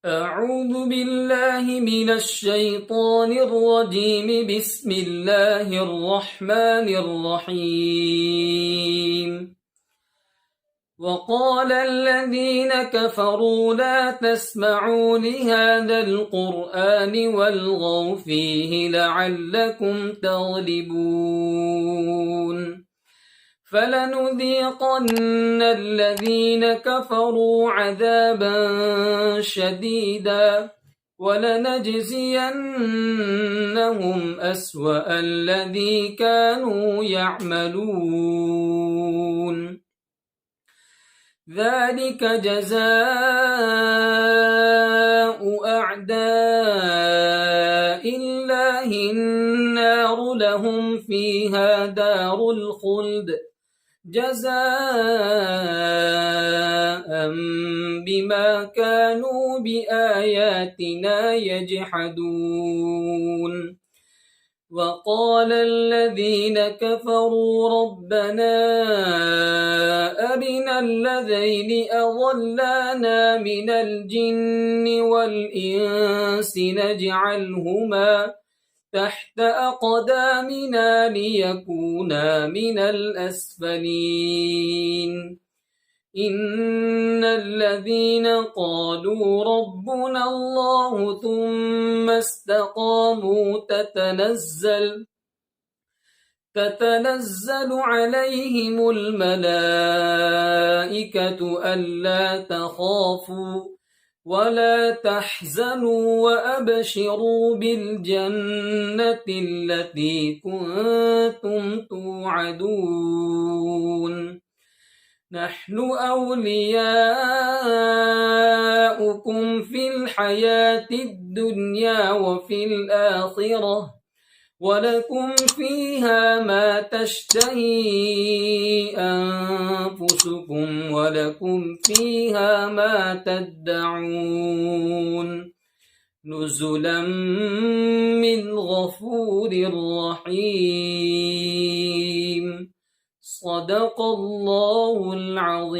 أعوذ بالله من الشيطان الرجيم. بسم الله الرحمن الرحيم. وقال الذين كفروا لا تسمعوا لهذا القرآن والغوا فيه لعلكم تغلبون. فلنذيقن الذين كفروا عذابا شديدا ولنجزينهم أسوأ الذي كانوا يعملون. ذلك جزاء أعداء الله النار لهم فيها دار الخلد جزاء بما كانوا بآياتنا يجحدون. وقال الذين كفروا ربنا أرنا الذين أضلانا من الجن والإنس نجعلهما تحت أقدامنا ليكونا من الأسفلين. إن الذين قالوا ربنا الله ثم استقاموا تتنزل عليهم الملائكة ألا تخافوا ولا تحزنوا وأبشروا بالجنة التي كنتم توعدون. نحن أولياؤكم في الحياة الدنيا وفي الآخرة ولكم فيها ما تشتهي أنفسكم ولكم فيها ما تدعون. نزلا من غفور رحيم. صدق الله العظيم.